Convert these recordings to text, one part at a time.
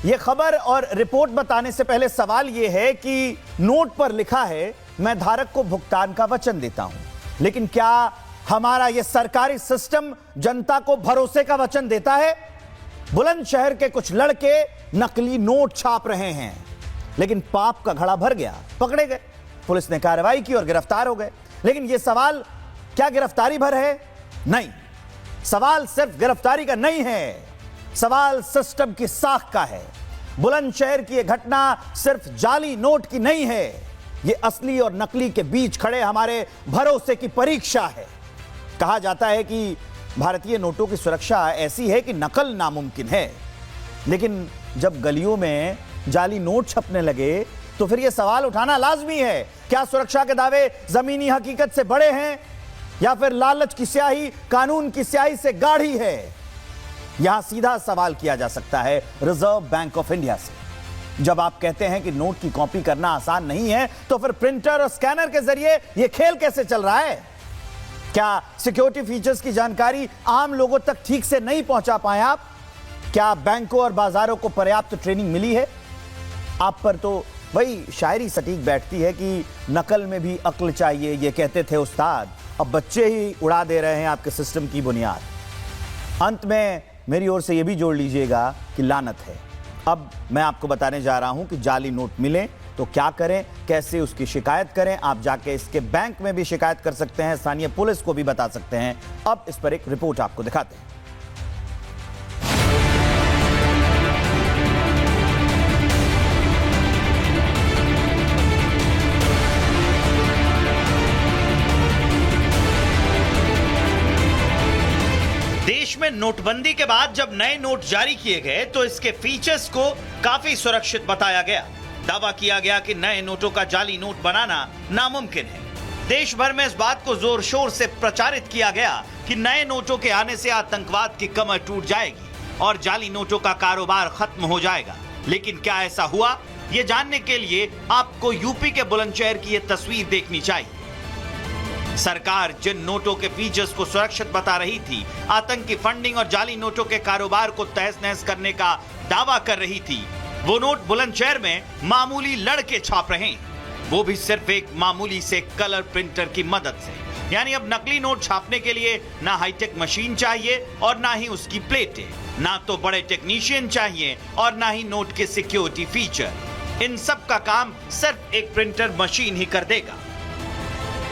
यह खबर और रिपोर्ट बताने से पहले सवाल यह है कि नोट पर लिखा है मैं धारक को भुगतान का वचन देता हूं, लेकिन क्या हमारा यह सरकारी सिस्टम जनता को भरोसे का वचन देता है? बुलंदशहर के कुछ लड़के नकली नोट छाप रहे हैं, लेकिन पाप का घड़ा भर गया, पकड़े गए, पुलिस ने कार्रवाई की और गिरफ्तार हो गए। लेकिन यह सवाल क्या गिरफ्तारी भर है? नहीं, सवाल सिर्फ गिरफ्तारी का नहीं है, सवाल सिस्टम की साख का है। बुलंदशहर की यह घटना सिर्फ जाली नोट की नहीं है, यह असली और नकली के बीच खड़े हमारे भरोसे की परीक्षा है। कहा जाता है कि भारतीय नोटों की सुरक्षा ऐसी है कि नकल नामुमकिन है, लेकिन जब गलियों में जाली नोट छपने लगे तो फिर यह सवाल उठाना लाजमी है, क्या सुरक्षा के दावे जमीनी हकीकत से बड़े हैं या फिर लालच की स्याही कानून की स्याही से गाढ़ी है? यहां सीधा सवाल किया जा सकता है रिजर्व बैंक ऑफ इंडिया से। जब आप कहते हैं कि नोट की कॉपी करना आसान नहीं है, तो फिर प्रिंटर और स्कैनर के जरिए यह खेल कैसे चल रहा है? क्या सिक्योरिटी फीचर्स की जानकारी आम लोगों तक ठीक से नहीं पहुंचा पाए आप? क्या बैंकों और बाजारों को पर्याप्त ट्रेनिंग मिली है? आप पर तो वही शायरी सटीक बैठती है कि नकल में भी अक्ल चाहिए, ये कहते थे उस्ताद, अब बच्चे ही उड़ा दे रहे हैं आपके सिस्टम की बुनियाद। अंत में मेरी ओर से यह भी जोड़ लीजिएगा कि लानत है। अब मैं आपको बताने जा रहा हूं कि जाली नोट मिले तो क्या करें, कैसे उसकी शिकायत करें। आप जाके इसके बैंक में भी शिकायत कर सकते हैं, स्थानीय पुलिस को भी बता सकते हैं। अब इस पर एक रिपोर्ट आपको दिखाते हैं। देश में नोटबंदी के बाद जब नए नोट जारी किए गए तो इसके फीचर्स को काफी सुरक्षित बताया गया। दावा किया गया कि नए नोटों का जाली नोट बनाना नामुमकिन है। देश भर में इस बात को जोर शोर से प्रचारित किया गया कि नए नोटों के आने से आतंकवाद की कमर टूट जाएगी और जाली नोटों का कारोबार खत्म हो जाएगा। लेकिन क्या ऐसा हुआ? ये जानने के लिए आपको यूपी के बुलंदशहर की ये तस्वीर देखनी चाहिए। सरकार जिन नोटों के फीचर्स को सुरक्षित बता रही थी, आतंकी फंडिंग और जाली नोटों के कारोबार को तहस नहस करने का दावा कर रही थी, वो नोट बुलंदशहर में मामूली लड़के छाप रहे हैं, वो भी सिर्फ एक मामूली से कलर प्रिंटर की मदद से। यानी अब नकली नोट छापने के लिए ना हाईटेक मशीन चाहिए और ना ही उसकी प्लेटें, ना तो बड़े टेक्नीशियन चाहिए और ना ही नोट के सिक्योरिटी फीचर। इन सब का काम सिर्फ एक प्रिंटर मशीन ही कर देगा।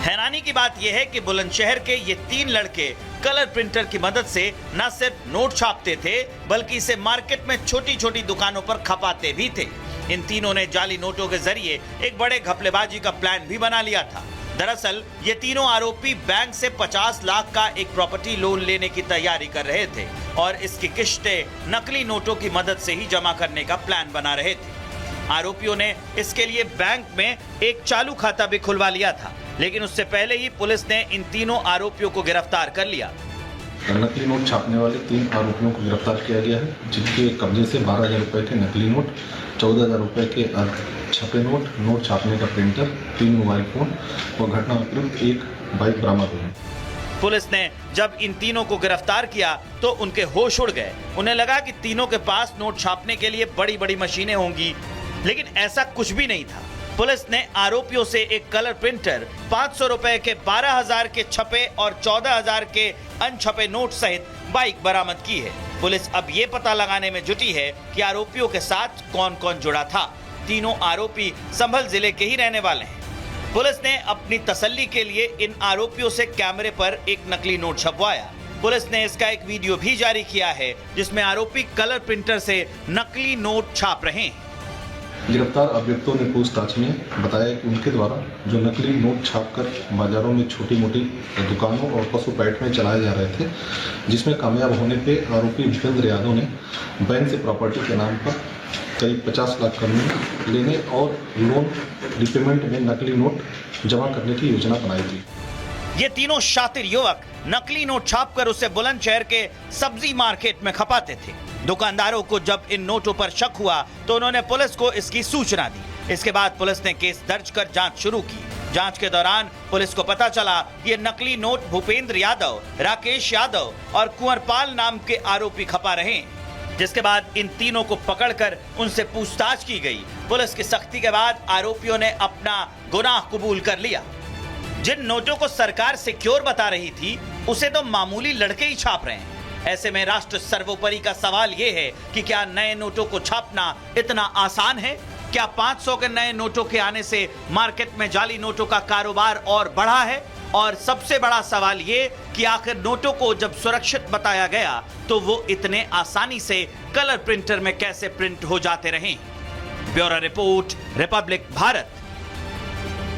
हैरानी की बात यह है कि बुलंदशहर के ये 3 लड़के कलर प्रिंटर की मदद से न सिर्फ नोट छापते थे, बल्कि इसे मार्केट में छोटी छोटी दुकानों पर खपाते भी थे। इन तीनों ने जाली नोटों के जरिए एक बड़े घपलेबाजी का प्लान भी बना लिया था। दरअसल ये तीनों आरोपी बैंक से 50 लाख का एक प्रॉपर्टी लोन लेने की तैयारी कर रहे थे और इसकी किश्तें नकली नोटों की मदद से ही जमा करने का प्लान बना रहे थे। आरोपियों ने इसके लिए बैंक में एक चालू खाता भी खुलवा लिया था, लेकिन उससे पहले ही पुलिस ने इन तीनों आरोपियों को गिरफ्तार कर लिया। नकली नोट छापने वाले 3 आरोपियों को गिरफ्तार किया गया है, जिनके कब्जे से 12,000 रुपए के नकली नोट, 14,000 रुपए के छपे नोट छापने का प्रिंटर, 3 मोबाइल फोन और घटना उपयुक्त 1 बाइक बरामद हुई। पुलिस ने जब इन तीनों को गिरफ्तार किया तो उनके होश उड़ गए। उन्हें लगा कि तीनों के पास नोट छापने के लिए बड़ी बड़ी मशीनें होंगी, लेकिन ऐसा कुछ भी नहीं था। पुलिस ने आरोपियों से एक कलर प्रिंटर, 500 रुपए के 12,000 के छपे और 14,000 के अनछपे नोट सहित बाइक बरामद की है। पुलिस अब ये पता लगाने में जुटी है कि आरोपियों के साथ कौन कौन जुड़ा था। तीनों आरोपी संभल जिले के ही रहने वाले हैं। पुलिस ने अपनी तसल्ली के लिए इन आरोपियों से कैमरे पर एक नकली नोट छपवाया। पुलिस ने इसका एक वीडियो भी जारी किया है, जिसमें आरोपी कलर प्रिंटर से नकली नोट छाप रहे हैं। गिरफ्तार अभियुक्तों ने पूछताछ में बताया कि उनके द्वारा जो नकली नोट छापकर बाजारों में छोटी मोटी दुकानों और पशु पैठ में चलाए जा रहे थे, जिसमें कामयाब होने पे आरोपी भूपेंद्र यादव ने बैंक से प्रॉपर्टी के नाम पर करीब 50 लाख का लेने और लोन रिपेमेंट में नकली नोट जमा करने की योजना बनाई थी। ये तीनों शातिर युवक नकली नोट छापकर उसे बुलंदशहर के सब्जी मार्केट में खपाते थे। दुकानदारों को जब इन नोटों पर शक हुआ तो उन्होंने पुलिस को इसकी सूचना दी। इसके बाद पुलिस ने केस दर्ज कर जांच शुरू की। जांच के दौरान पुलिस को पता चला ये नकली नोट भूपेंद्र यादव, राकेश यादव और कुंवरपाल नाम के आरोपी खपा रहे हैं। जिसके बाद इन तीनों को पकड़कर उनसे पूछताछ की गई। पुलिस की सख्ती के बाद आरोपियों ने अपना गुनाह कबूल कर लिया। जिन नोटों को सरकार सिक्योर बता रही थी उसे तो मामूली लड़के ही छाप रहे हैं। ऐसे में राष्ट्र सर्वोपरि का सवाल यह है कि क्या नए नोटों को छापना इतना आसान है? क्या 500 के नए नोटों के आने से मार्केट में जाली नोटों का कारोबार और बढ़ा है? और सबसे बड़ा सवाल ये कि आखिर नोटों को जब सुरक्षित बताया गया तो वो इतने आसानी से कलर प्रिंटर में कैसे प्रिंट हो जाते रहे? Bureau report, Republic Bharat.